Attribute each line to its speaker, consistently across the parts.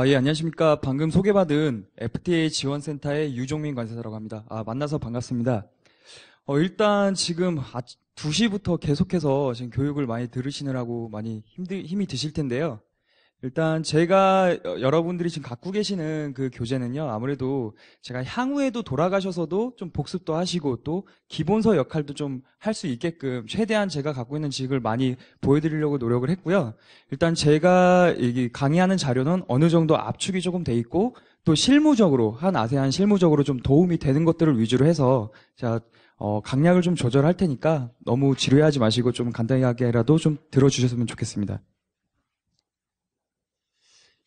Speaker 1: 예, 안녕하십니까. 방금 소개받은 FTA 지원센터의 유종민 관세사라고 합니다. 만나서 반갑습니다. 일단 지금 2시부터 계속해서 지금 교육을 많이 들으시느라고 많이 힘이 드실 텐데요. 일단 제가 여러분들이 지금 갖고 계시는 그 교재는요. 아무래도 제가 향후에도 돌아가셔서도 좀 복습도 하시고 또 기본서 역할도 좀 할 수 있게끔 최대한 제가 갖고 있는 지식을 많이 보여드리려고 노력을 했고요. 일단 제가 강의하는 자료는 어느 정도 압축이 조금 돼 있고 또 실무적으로 한 아세안 실무적으로 좀 도움이 되는 것들을 위주로 해서 제가 강약을 좀 조절할 테니까 너무 지루해하지 마시고 좀 간단하게라도 좀 들어주셨으면 좋겠습니다.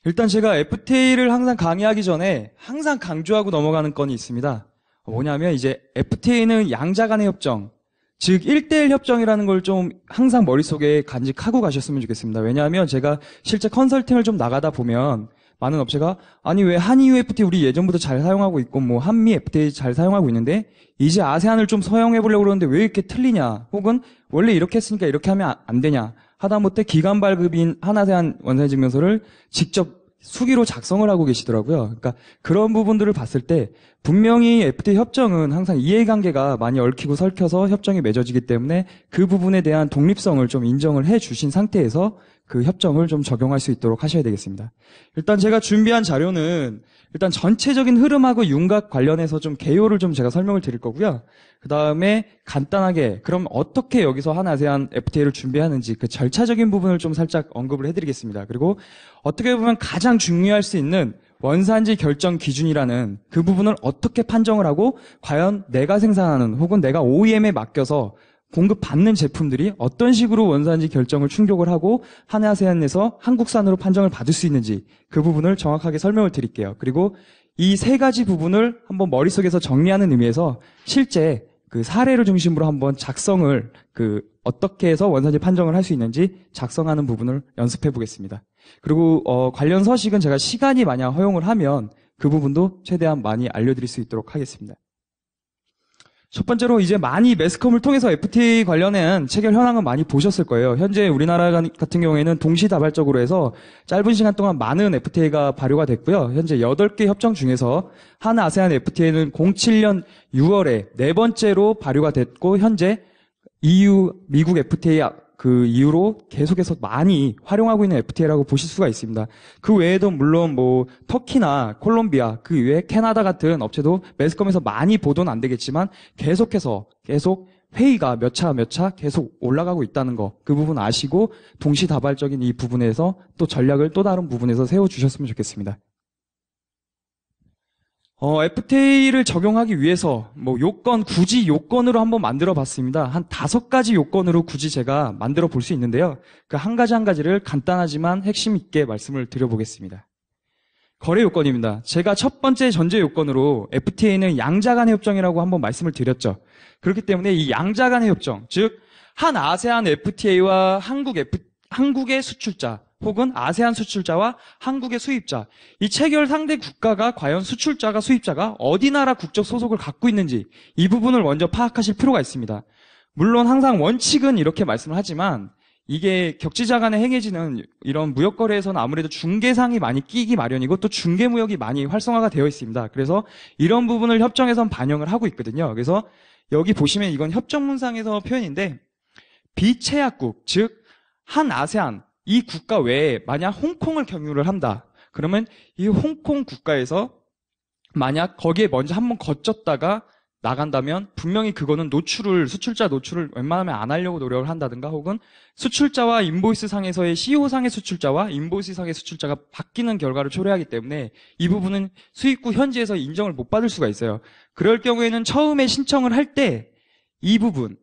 Speaker 1: 일단 제가 FTA를 항상 강의하기 전에 항상 강조하고 넘어가는 건이 있습니다. 뭐냐면 이제 FTA는 양자 간의 협정, 즉 1대1 협정이라는 걸 좀 항상 머릿속에 간직하고 가셨으면 좋겠습니다. 왜냐하면 제가 실제 컨설팅을 좀 나가다 보면 많은 업체가 아니 왜 한EU FTA 우리 예전부터 잘 사용하고 있고 뭐 한미 FTA 잘 사용하고 있는데 이제 아세안을 좀 서용해 보려고 그러는데 왜 이렇게 틀리냐, 혹은 원래 이렇게 했으니까 이렇게 하면 안 되냐, 하다못해 기간 발급인 한아세안 원산증명서를 직접 수기로 작성을 하고 계시더라고요. 그러니까 그런 부분들을 봤을 때 분명히 FTA 협정은 항상 이해관계가 많이 얽히고 설켜서 협정이 맺어지기 때문에 그 부분에 대한 독립성을 좀 인정을 해 주신 상태에서 그 협정을 좀 적용할 수 있도록 하셔야 되겠습니다. 일단 제가 준비한 자료는 일단 전체적인 흐름하고 윤곽 관련해서 좀 개요를 좀 제가 설명을 드릴 거고요. 그 다음에 간단하게 그럼 어떻게 여기서 한 아세안 FTA를 준비하는지 그 절차적인 부분을 좀 살짝 언급을 해드리겠습니다. 그리고 어떻게 보면 가장 중요할 수 있는 원산지 결정 기준이라는 그 부분을 어떻게 판정을 하고 과연 내가 생산하는 혹은 내가 OEM에 맡겨서 공급받는 제품들이 어떤 식으로 원산지 결정을 충족을 하고 한아세안에서 한국산으로 판정을 받을 수 있는지 그 부분을 정확하게 설명을 드릴게요. 그리고 이 세 가지 부분을 한번 머릿속에서 정리하는 의미에서 실제 그 사례를 중심으로 한번 작성을 어떻게 해서 원산지 판정을 할 수 있는지 작성하는 부분을 연습해 보겠습니다. 그리고 관련 서식은 제가 시간이 만약 허용을 하면 그 부분도 최대한 많이 알려드릴 수 있도록 하겠습니다. 첫 번째로 이제 많이 매스컴을 통해서 FTA 관련한 체결 현황은 많이 보셨을 거예요. 현재 우리나라 같은 경우에는 동시다발적으로 해서 짧은 시간 동안 많은 FTA가 발효가 됐고요. 현재 8개 협정 중에서 한 아세안 FTA는 07년 6월에 네 번째로 발효가 됐고 현재 EU, 미국 FTA 그 이후로 계속해서 많이 활용하고 있는 FTA라고 보실 수가 있습니다. 그 외에도 물론 뭐 터키나 콜롬비아, 그 외에 캐나다 같은 업체도 매스컴에서 많이 보도는 안 되겠지만 계속 회의가 몇 차 계속 올라가고 있다는 거, 그 부분 아시고 동시다발적인 이 부분에서 또 전략을 또 다른 부분에서 세워주셨으면 좋겠습니다. FTA를 적용하기 위해서 굳이 요건으로 한번 만들어 봤습니다. 한 5가지 요건으로 굳이 제가 만들어 볼 수 있는데요. 그 한 가지 한 가지를 간단하지만 핵심 있게 말씀을 드려보겠습니다. 거래 요건입니다. 제가 첫 번째 전제 요건으로 FTA는 양자 간의 협정이라고 한번 말씀을 드렸죠. 그렇기 때문에 이 양자 간의 협정, 즉 한 아세안 FTA와 한국의 수출자 혹은 아세안 수출자와 한국의 수입자, 이 체결 상대 국가가 과연 수출자가 수입자가 어디 나라 국적 소속을 갖고 있는지 이 부분을 먼저 파악하실 필요가 있습니다. 물론 항상 원칙은 이렇게 말씀을 하지만 이게 격지자 간에 행해지는 이런 무역거래에서는 아무래도 중개상이 많이 끼기 마련이고 또 중개무역이 많이 활성화가 되어 있습니다. 그래서 이런 부분을 협정에선 반영을 하고 있거든요. 그래서 여기 보시면 이건 협정문상에서 표현인데 비che약국, 즉 한 아세안 이 국가 외에 만약 홍콩을 경유를 한다. 그러면 이 홍콩 국가에서 만약 거기에 먼저 한번 거쳤다가 나간다면 분명히 그거는 수출자 노출을 웬만하면 안 하려고 노력을 한다든가 혹은 수출자와 인보이스 상에서의 CO 상의 수출자와 인보이스 상의 수출자가 바뀌는 결과를 초래하기 때문에 이 부분은 수입국 현지에서 인정을 못 받을 수가 있어요. 그럴 경우에는 처음에 신청을 할 때 이 부분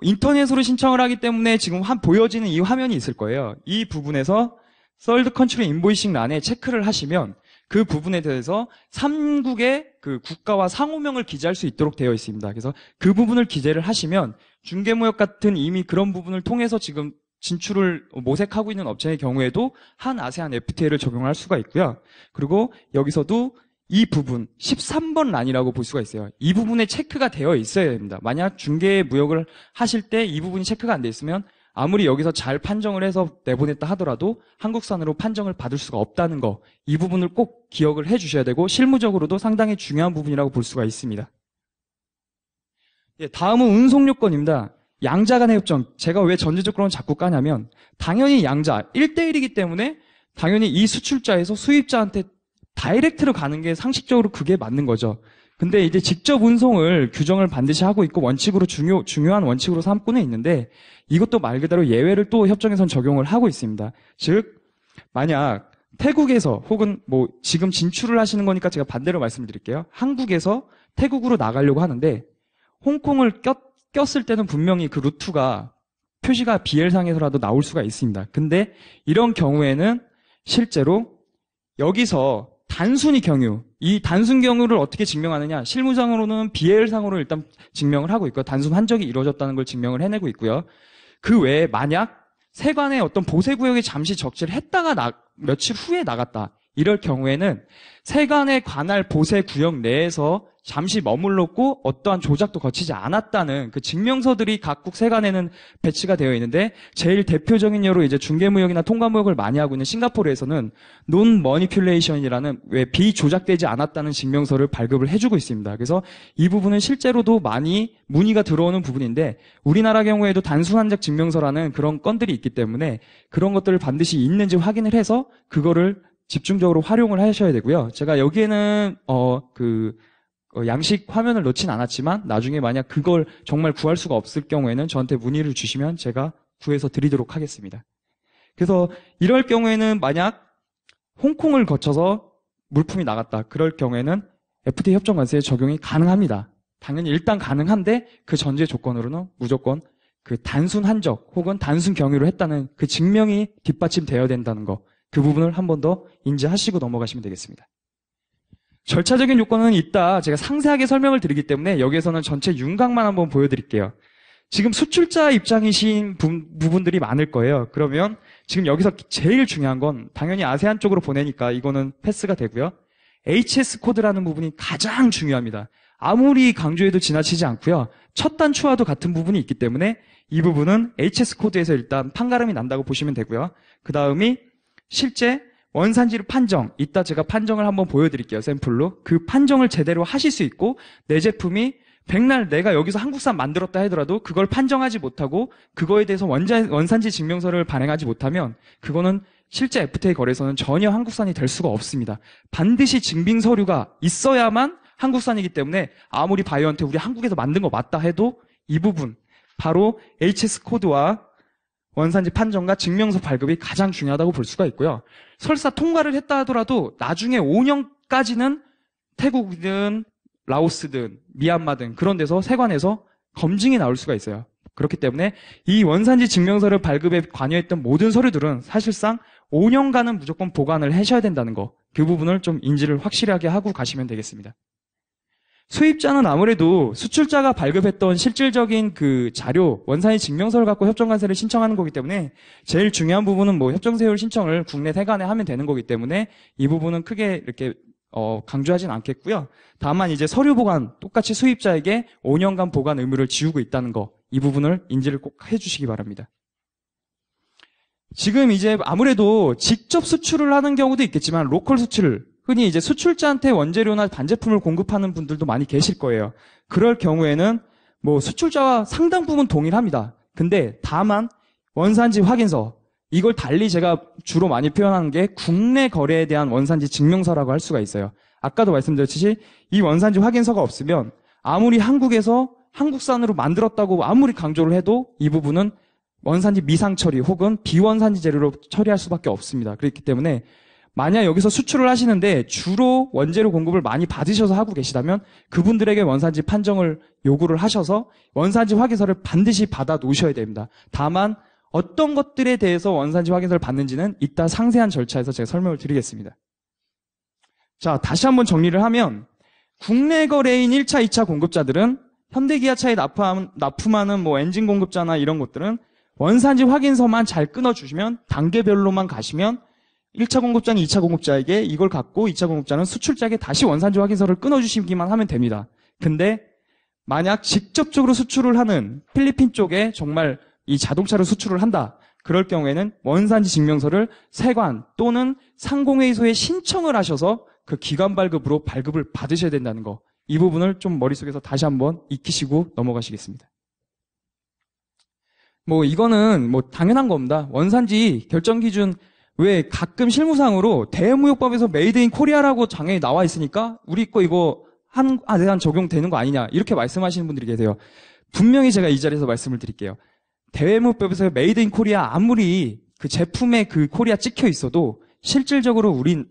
Speaker 1: 인터넷으로 신청을 하기 때문에 지금 보여지는 이 화면이 있을 거예요. 이 부분에서 Third Country Invoicing 란에 체크를 하시면 그 부분에 대해서 3국의 그 국가와 상호명을 기재할 수 있도록 되어 있습니다. 그래서 그 부분을 기재를 하시면 중개무역 같은 이미 그런 부분을 통해서 지금 진출을 모색하고 있는 업체의 경우에도 한 아세안 FTA를 적용할 수가 있고요. 그리고 여기서도 이 부분 13번 란이라고 볼 수가 있어요. 이 부분에 체크가 되어 있어야 됩니다. 만약 중개 무역을 하실 때 이 부분이 체크가 안 돼 있으면 아무리 여기서 잘 판정을 해서 내보냈다 하더라도 한국산으로 판정을 받을 수가 없다는 거, 이 부분을 꼭 기억을 해 주셔야 되고 실무적으로도 상당히 중요한 부분이라고 볼 수가 있습니다. 예, 다음은 운송 요건입니다. 양자 간의 협정. 제가 왜 전제조건을 자꾸 까냐면 당연히 양자 1대1이기 때문에 당연히 이 수출자에서 수입자한테 다이렉트로 가는 게 상식적으로 그게 맞는 거죠. 근데 이제 직접 운송을 규정을 반드시 하고 있고 원칙으로 중요한 원칙으로 삼고는 있는데 이것도 말 그대로 예외를 또 협정에선 적용을 하고 있습니다. 즉 만약 태국에서 혹은 뭐 지금 진출을 하시는 거니까 제가 반대로 말씀드릴게요. 한국에서 태국으로 나가려고 하는데 홍콩을 꼈을 때는 분명히 그 루트가 표시가 BL상에서라도 나올 수가 있습니다. 근데 이런 경우에는 실제로 여기서 단순히 경유, 이 단순 경유를 어떻게 증명하느냐? 실무상으로는 BL상으로 일단 증명을 하고 있고 단순 환적이 이루어졌다는 걸 증명을 해내고 있고요. 그 외에 만약 세관의 어떤 보세구역에 잠시 적시를 했다가 며칠 후에 나갔다. 이럴 경우에는 세관에 관할 보세구역 내에서 잠시 머물렀고 어떠한 조작도 거치지 않았다는 그 증명서들이 각국 세관에는 배치가 되어 있는데 제일 대표적인 예로 이제 중개무역이나 통과무역을 많이 하고 있는 싱가포르에서는 non-manipulation이라는 왜 비조작되지 않았다는 증명서를 발급을 해주고 있습니다. 그래서 이 부분은 실제로도 많이 문의가 들어오는 부분인데 우리나라 경우에도 단순 환적 증명서라는 그런 건들이 있기 때문에 그런 것들을 반드시 있는지 확인을 해서 그거를 집중적으로 활용을 하셔야 되고요. 제가 여기에는 양식 화면을 넣진 않았지만 나중에 만약 그걸 정말 구할 수가 없을 경우에는 저한테 문의를 주시면 제가 구해서 드리도록 하겠습니다. 그래서 이럴 경우에는 만약 홍콩을 거쳐서 물품이 나갔다. 그럴 경우에는 FTA 협정 관세의 적용이 가능합니다. 당연히 일단 가능한데 그 전제 조건으로는 무조건 그 단순 한적 혹은 단순 경유를 했다는 그 증명이 뒷받침되어야 된다는 거. 그 부분을 한 번 더 인지하시고 넘어가시면 되겠습니다. 절차적인 요건은 이따 제가 상세하게 설명을 드리기 때문에 여기에서는 전체 윤곽만 한번 보여드릴게요. 지금 수출자 입장이신 부분들이 많을 거예요. 그러면 지금 여기서 제일 중요한 건 당연히 아세안 쪽으로 보내니까 이거는 패스가 되고요. HS 코드라는 부분이 가장 중요합니다. 아무리 강조해도 지나치지 않고요. 첫 단추와도 같은 부분이 있기 때문에 이 부분은 HS 코드에서 일단 판가름이 난다고 보시면 되고요. 그 다음이 실제 원산지를 판정, 이따 제가 판정을 한번 보여드릴게요, 샘플로. 그 판정을 제대로 하실 수 있고 내 제품이 백날 내가 여기서 한국산 만들었다 하더라도 그걸 판정하지 못하고 그거에 대해서 원산지 증명서를 발행하지 못하면 그거는 실제 FTA 거래에서는 전혀 한국산이 될 수가 없습니다. 반드시 증빙 서류가 있어야만 한국산이기 때문에 아무리 바이어한테 우리 한국에서 만든 거 맞다 해도 이 부분, 바로 HS 코드와 원산지 판정과 증명서 발급이 가장 중요하다고 볼 수가 있고요. 설사 통과를 했다 하더라도 나중에 5년까지는 태국이든 라오스든 미얀마든 그런 데서 세관에서 검증이 나올 수가 있어요. 그렇기 때문에 이 원산지 증명서를 발급에 관여했던 모든 서류들은 사실상 5년간은 무조건 보관을 하셔야 된다는 거. 그 부분을 좀 인지를 확실하게 하고 가시면 되겠습니다. 수입자는 아무래도 수출자가 발급했던 실질적인 그 자료, 원산지 증명서를 갖고 협정관세를 신청하는 거기 때문에 제일 중요한 부분은 뭐 협정세율 신청을 국내 세관에 하면 되는 거기 때문에 이 부분은 크게 이렇게 강조하진 않겠고요. 다만 이제 서류 보관, 똑같이 수입자에게 5년간 보관 의무를 지우고 있다는 거, 이 부분을 인지를 꼭 해주시기 바랍니다. 지금 이제 아무래도 직접 수출을 하는 경우도 있겠지만 로컬 수출, 흔히 이제 수출자한테 원재료나 반제품을 공급하는 분들도 많이 계실 거예요. 그럴 경우에는 뭐 수출자와 상당 부분 동일합니다. 근데 다만 원산지 확인서, 이걸 달리 제가 주로 많이 표현하는 게 국내 거래에 대한 원산지 증명서라고 할 수가 있어요. 아까도 말씀드렸듯이 이 원산지 확인서가 없으면 아무리 한국에서 한국산으로 만들었다고 아무리 강조를 해도 이 부분은 원산지 미상 처리 혹은 비원산지 재료로 처리할 수밖에 없습니다. 그렇기 때문에 만약 여기서 수출을 하시는데 주로 원재료 공급을 많이 받으셔서 하고 계시다면 그분들에게 원산지 판정을 요구를 하셔서 원산지 확인서를 반드시 받아 놓으셔야 됩니다. 다만 어떤 것들에 대해서 원산지 확인서를 받는지는 이따 상세한 절차에서 제가 설명을 드리겠습니다. 자, 다시 한번 정리를 하면 국내 거래인 1차, 2차 공급자들은 현대기아차에 납품하는 뭐 엔진 공급자나 이런 것들은 원산지 확인서만 잘 끊어주시면 단계별로만 가시면 1차 공급자는 2차 공급자에게 이걸 갖고 2차 공급자는 수출자에게 다시 원산지 확인서를 끊어주시기만 하면 됩니다. 근데 만약 직접적으로 수출을 하는 필리핀 쪽에 정말 이 자동차를 수출을 한다. 그럴 경우에는 원산지 증명서를 세관 또는 상공회의소에 신청을 하셔서 그 기관 발급으로 발급을 받으셔야 된다는 거. 이 부분을 좀 머릿속에서 다시 한번 익히시고 넘어가시겠습니다. 뭐 이거는 뭐 당연한 겁니다. 원산지 결정 기준 왜 가끔 실무상으로 대무역법에서 메이드 인 코리아라고 장에 나와 있으니까 우리 거 이거 한아세안 적용되는 거 아니냐 이렇게 말씀하시는 분들이 계세요. 분명히 제가 이 자리에서 말씀을 드릴게요. 대무역법에서 메이드 인 코리아 아무리 그 제품에 그 코리아 찍혀 있어도 실질적으로 우린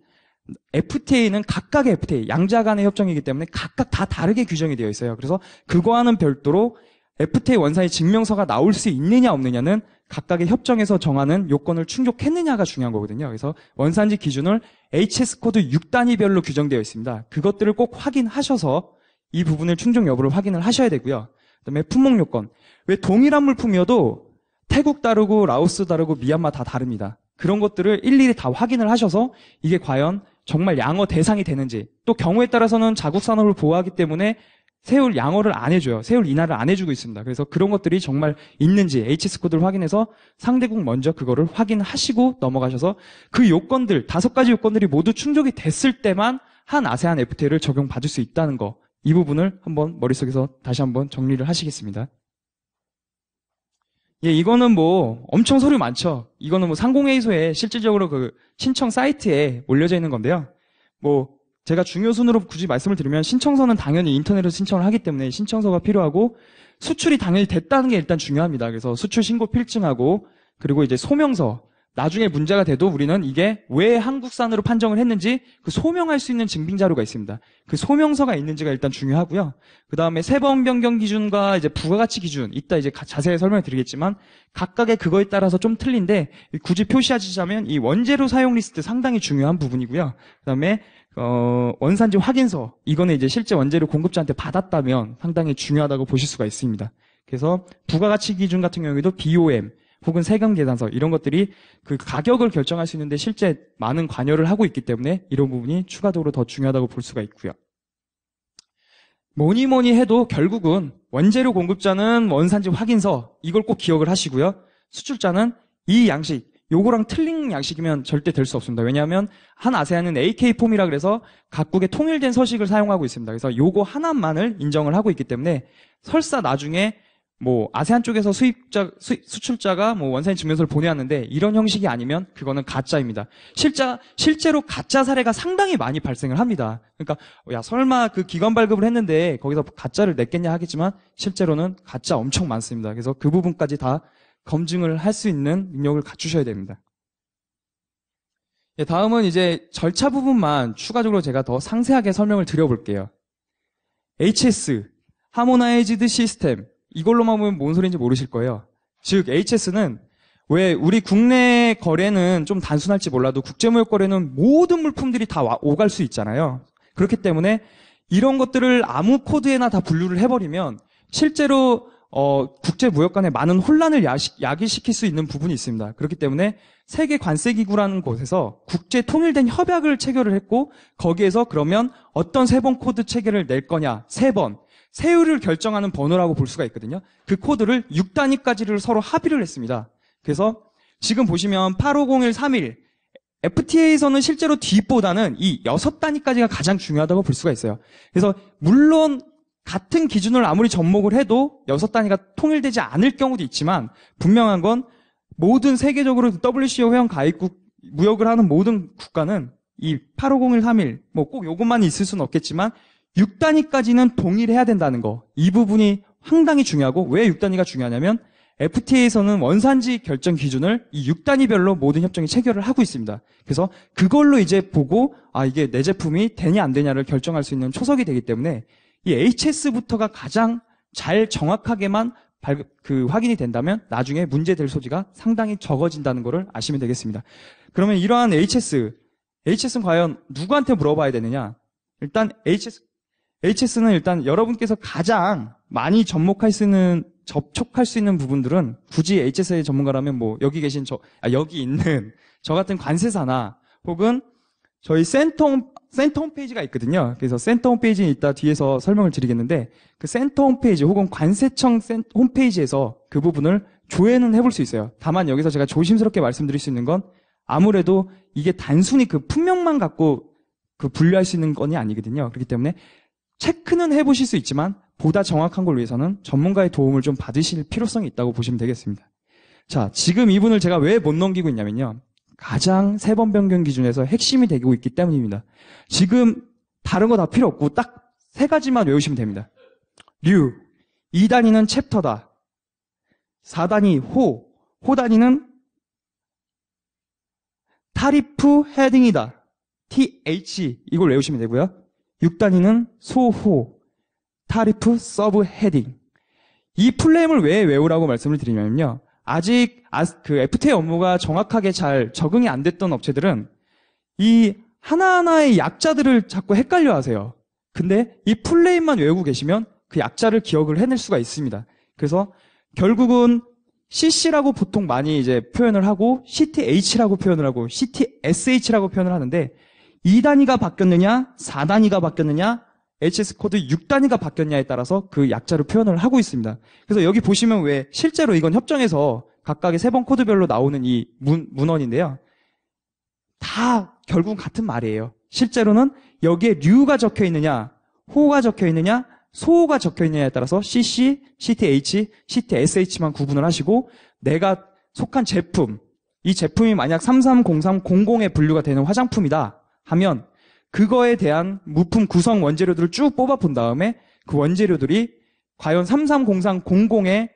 Speaker 1: FTA는 각각의 FTA, 양자 간의 협정이기 때문에 각각 다 다르게 규정이 되어 있어요. 그래서 그거와는 별도로 FTA 원산지 증명서가 나올 수 있느냐 없느냐는 각각의 협정에서 정하는 요건을 충족했느냐가 중요한 거거든요. 그래서 원산지 기준을 HS 코드 6단위별로 규정되어 있습니다. 그것들을 꼭 확인하셔서 이 부분을 충족 여부를 확인을 하셔야 되고요. 그다음에 품목 요건. 왜 동일한 물품이어도 태국 다르고 라오스 다르고 미얀마 다 다릅니다. 그런 것들을 일일이 다 확인을 하셔서 이게 과연 정말 양어 대상이 되는지, 또 경우에 따라서는 자국 산업을 보호하기 때문에 세율 양어를 안 해줘요. 세율 인하를 안 해주고 있습니다. 그래서 그런 것들이 정말 있는지 HS 코드를 확인해서 상대국 먼저 그거를 확인하시고 넘어가셔서 그 요건들, 5가지 요건들이 모두 충족이 됐을 때만 한 아세안 FTA를 적용받을 수 있다는 거. 이 부분을 한번 머릿속에서 다시 한번 정리를 하시겠습니다. 예, 이거는 뭐 엄청 서류 많죠. 이거는 뭐 상공회의소에 실질적으로 그 신청 사이트에 올려져 있는 건데요. 뭐 제가 중요 순으로 굳이 말씀을 드리면 신청서는 당연히 인터넷으로 신청을 하기 때문에 신청서가 필요하고 수출이 당연히 됐다는 게 일단 중요합니다. 그래서 수출 신고 필증하고 그리고 이제 소명서. 나중에 문제가 돼도 우리는 이게 왜 한국산으로 판정을 했는지 그 소명할 수 있는 증빙 자료가 있습니다. 그 소명서가 있는지가 일단 중요하고요. 그 다음에 세번 변경 기준과 이제 부가가치 기준, 이따 이제 자세히 설명을 드리겠지만 각각의 그거에 따라서 좀 틀린데 굳이 표시하시자면 이 원재료 사용 리스트 상당히 중요한 부분이고요. 그 다음에 원산지 확인서, 이거는 이제 실제 원재료 공급자한테 받았다면 상당히 중요하다고 보실 수가 있습니다. 그래서 부가가치 기준 같은 경우에도 BOM 혹은 세금 계산서 이런 것들이 그 가격을 결정할 수 있는데 실제 많은 관여를 하고 있기 때문에 이런 부분이 추가적으로 더 중요하다고 볼 수가 있고요. 뭐니 해도 결국은 원재료 공급자는 원산지 확인서 이걸 꼭 기억을 하시고요. 수출자는 이 양식, 요거랑 틀린 양식이면 절대 될 수 없습니다. 왜냐하면 한 아세안은 AK폼이라 그래서 각국의 통일된 서식을 사용하고 있습니다. 그래서 요거 하나만을 인정을 하고 있기 때문에 설사 나중에 뭐 아세안 쪽에서 수출자가 뭐 원산지 증명서를 보내왔는데 이런 형식이 아니면 그거는 가짜입니다. 실제로 가짜 사례가 상당히 많이 발생을 합니다. 그러니까 야 설마 그 기관 발급을 했는데 거기서 가짜를 냈겠냐 하겠지만 실제로는 가짜 엄청 많습니다. 그래서 그 부분까지 다 검증을 할 수 있는 능력을 갖추셔야 됩니다. 다음은 이제 절차 부분만 추가적으로 제가 더 상세하게 설명을 드려볼게요. HS, 하모나이즈드 시스템, 이걸로만 보면 뭔 소리인지 모르실 거예요. 즉 HS는 왜 우리 국내 거래는 좀 단순할지 몰라도 국제무역 거래는 모든 물품들이 다 오갈 수 있잖아요. 그렇기 때문에 이런 것들을 아무 코드에나 다 분류를 해버리면 실제로 국제무역 간에 많은 혼란을 야기시킬 수 있는 부분이 있습니다. 그렇기 때문에 세계관세기구라는 곳에서 국제 통일된 협약을 체결을 했고 거기에서 그러면 어떤 세번 코드 체계를 낼 거냐, 3번. 세율을 결정하는 번호라고 볼 수가 있거든요. 그 코드를 6단위까지를 서로 합의를 했습니다. 그래서 지금 보시면 850131 FTA에서는 실제로 뒷보다는 이 6단위까지가 가장 중요하다고 볼 수가 있어요. 그래서 물론 같은 기준을 아무리 접목을 해도 6단위가 통일되지 않을 경우도 있지만 분명한 건 모든 세계적으로 WCO 회원 가입국 무역을 하는 모든 국가는 이 850131 뭐 꼭 요것만 있을 수는 없겠지만 6단위까지는 동일해야 된다는 거. 이 부분이 상당히 중요하고 왜 6단위가 중요하냐면 FTA에서는 원산지 결정 기준을 이 6단위별로 모든 협정이 체결을 하고 있습니다. 그래서 그걸로 이제 보고 이게 내 제품이 되냐 안 되냐를 결정할 수 있는 초석이 되기 때문에 이 HS부터가 가장 잘 정확하게만 확인이 된다면 나중에 문제될 소지가 상당히 적어진다는 것을 아시면 되겠습니다. 그러면 이러한 HS는 과연 누구한테 물어봐야 되느냐? 일단 HS는 일단 여러분께서 가장 많이 접촉할 수 있는 부분들은 굳이 HS의 전문가라면 뭐 여기 계신 여기 있는 저 같은 관세사나 혹은 저희 센터 홈페이지가 있거든요. 그래서 센터 홈페이지는 이따 뒤에서 설명을 드리겠는데 그 센터 홈페이지 혹은 관세청 홈페이지에서 그 부분을 조회는 해볼 수 있어요. 다만 여기서 제가 조심스럽게 말씀드릴 수 있는 건 아무래도 이게 단순히 그 품명만 갖고 그 분류할 수 있는 건이 아니거든요. 그렇기 때문에 체크는 해보실 수 있지만 보다 정확한 걸 위해서는 전문가의 도움을 좀 받으실 필요성이 있다고 보시면 되겠습니다. 자, 지금 이분을 제가 왜 못 넘기고 있냐면요. 가장 세 번 변경 기준에서 핵심이 되고 있기 때문입니다. 지금 다른 거 다 필요 없고 딱 세 가지만 외우시면 됩니다. 류, 2단위는 챕터다. 4단위 호 단위는 타리프 헤딩이다. TH 이걸 외우시면 되고요. 6단위는 소호, 타리프 서브 헤딩. 이 플레임을 왜 외우라고 말씀을 드리냐면요. 아직 그 FTA 업무가 정확하게 잘 적응이 안 됐던 업체들은 이 하나하나의 약자들을 자꾸 헷갈려 하세요. 근데 이 플레임만 외우고 계시면 그 약자를 기억을 해낼 수가 있습니다. 그래서 결국은 CC라고 보통 많이 이제 표현을 하고 CTH라고 표현을 하고 CTSH라고 표현을 하는데 2단위가 바뀌었느냐, 4단위가 바뀌었느냐, HS 코드 6단위가 바뀌었냐에 따라서 그 약자를 표현을 하고 있습니다. 그래서 여기 보시면 왜 실제로 이건 협정에서 각각의 세 번 코드별로 나오는 이 문헌인데요. 다 결국 같은 말이에요. 실제로는 여기에 류가 적혀 있느냐, 호가 적혀 있느냐, 소호가 적혀 있느냐에 따라서 CC, CTH, CTSH만 구분을 하시고 내가 속한 제품, 이 제품이 만약 330300에 분류가 되는 화장품이다 하면 그거에 대한 부품 구성 원재료들을 쭉 뽑아본 다음에 그 원재료들이 과연 330300에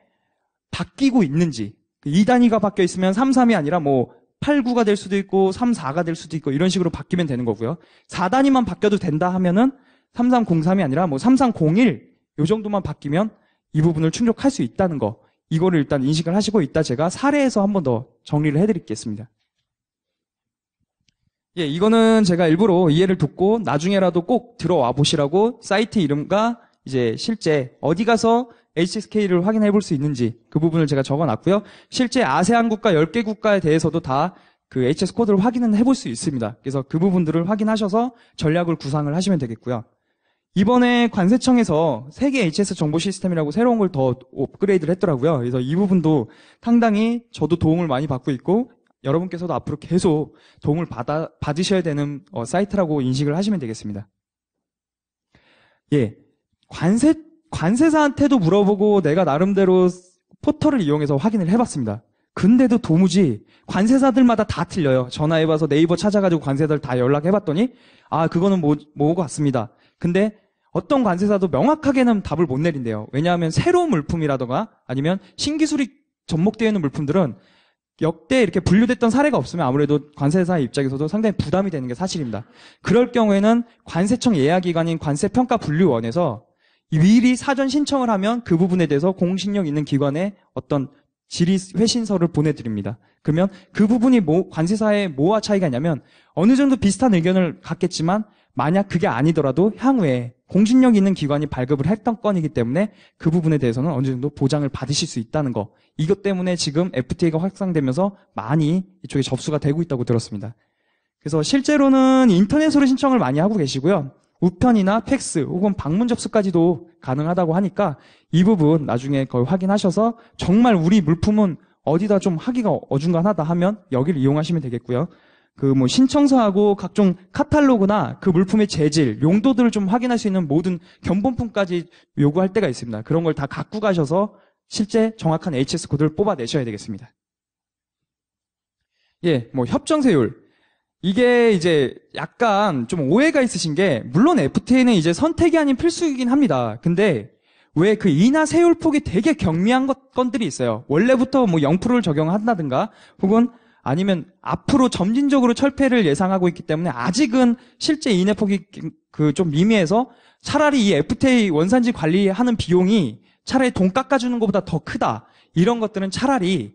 Speaker 1: 바뀌고 있는지 2단위가 바뀌어 있으면 33이 아니라 뭐 89가 될 수도 있고 34가 될 수도 있고 이런 식으로 바뀌면 되는 거고요. 4단위만 바뀌어도 된다 하면은 3303이 아니라 뭐 3301 이 정도만 바뀌면 이 부분을 충족할 수 있다는 거. 이거를 일단 인식을 하시고 이따 제가 사례에서 한 번 더 정리를 해드리겠습니다. 예, 이거는 제가 일부러 이해를 돕고 나중에라도 꼭 들어와 보시라고 사이트 이름과 이제 실제 어디 가서 HSK를 확인해 볼 수 있는지 그 부분을 제가 적어놨고요. 실제 아세안 국가 10개 국가에 대해서도 다 그 HS 코드를 확인은 해볼 수 있습니다. 그래서 그 부분들을 확인하셔서 전략을 구상을 하시면 되겠고요. 이번에 관세청에서 세계 HS 정보 시스템이라고 새로운 걸 더 업그레이드를 했더라고요. 그래서 이 부분도 상당히 저도 도움을 많이 받고 있고 여러분께서도 앞으로 계속 도움을 받으셔야 되는 사이트라고 인식을 하시면 되겠습니다. 예, 관세사한테도 물어보고 내가 나름대로 포털을 이용해서 확인을 해봤습니다. 근데도 도무지 관세사들마다 다 틀려요. 전화해봐서 네이버 찾아가지고 관세사들 다 연락해봤더니 아 그거는 뭐 같습니다. 근데 어떤 관세사도 명확하게는 답을 못 내린대요. 왜냐하면 새로운 물품이라던가 아니면 신기술이 접목되어 있는 물품들은 역대 이렇게 분류됐던 사례가 없으면 아무래도 관세사 입장에서도 상당히 부담이 되는 게 사실입니다. 그럴 경우에는 관세청 예약기관인 관세평가분류원에서 미리 사전 신청을 하면 그 부분에 대해서 공신력 있는 기관에 어떤 질의 회신서를 보내드립니다. 그러면 그 부분이 관세사의 뭐와 차이가 있냐면 어느 정도 비슷한 의견을 갖겠지만 만약 그게 아니더라도 향후에 공신력 있는 기관이 발급을 했던 건이기 때문에 그 부분에 대해서는 어느 정도 보장을 받으실 수 있다는 거. 이것 때문에 지금 FTA가 확산되면서 많이 이쪽에 접수가 되고 있다고 들었습니다. 그래서 실제로는 인터넷으로 신청을 많이 하고 계시고요. 우편이나 팩스 혹은 방문 접수까지도 가능하다고 하니까 이 부분 나중에 거의 확인하셔서 정말 우리 물품은 어디다 좀 하기가 어중간하다 하면 여기를 이용하시면 되겠고요. 그 뭐 신청서하고 각종 카탈로그나 그 물품의 재질, 용도들을 좀 확인할 수 있는 모든 견본품까지 요구할 때가 있습니다. 그런 걸 다 갖고 가셔서 실제 정확한 HS 코드를 뽑아내셔야 되겠습니다. 예, 뭐 협정세율. 이게 이제 약간 좀 오해가 있으신 게 물론 FTA는 이제 선택이 아닌 필수이긴 합니다. 근데 왜 그 인하 세율폭이 되게 경미한 건들이 있어요. 원래부터 뭐 0%를 적용한다든가 혹은 아니면 앞으로 점진적으로 철폐를 예상하고 있기 때문에 아직은 실제 인하폭이 그 좀 미미해서 차라리 이 FTA 원산지 관리하는 비용이 차라리 돈 깎아주는 것보다 더 크다. 이런 것들은 차라리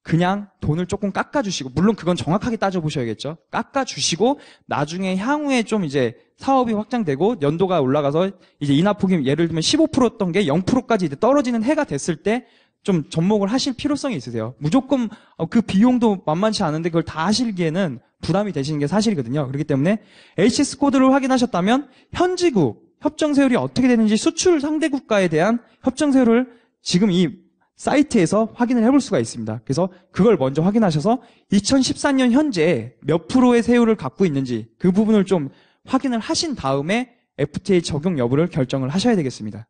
Speaker 1: 그냥 돈을 조금 깎아주시고, 물론 그건 정확하게 따져보셔야겠죠. 깎아주시고, 나중에 향후에 좀 이제 사업이 확장되고, 연도가 올라가서 이제 인하폭이 예를 들면 15%였던 게 0%까지 이제 떨어지는 해가 됐을 때 좀 접목을 하실 필요성이 있으세요. 무조건 그 비용도 만만치 않은데 그걸 다 하시기에는 부담이 되시는 게 사실이거든요. 그렇기 때문에 HS 코드를 확인하셨다면 현지국 협정세율이 어떻게 되는지 수출 상대 국가에 대한 협정세율을 지금 이 사이트에서 확인을 해볼 수가 있습니다. 그래서 그걸 먼저 확인하셔서 2014년 현재 몇 프로의 세율을 갖고 있는지 그 부분을 좀 확인을 하신 다음에 FTA 적용 여부를 결정을 하셔야 되겠습니다.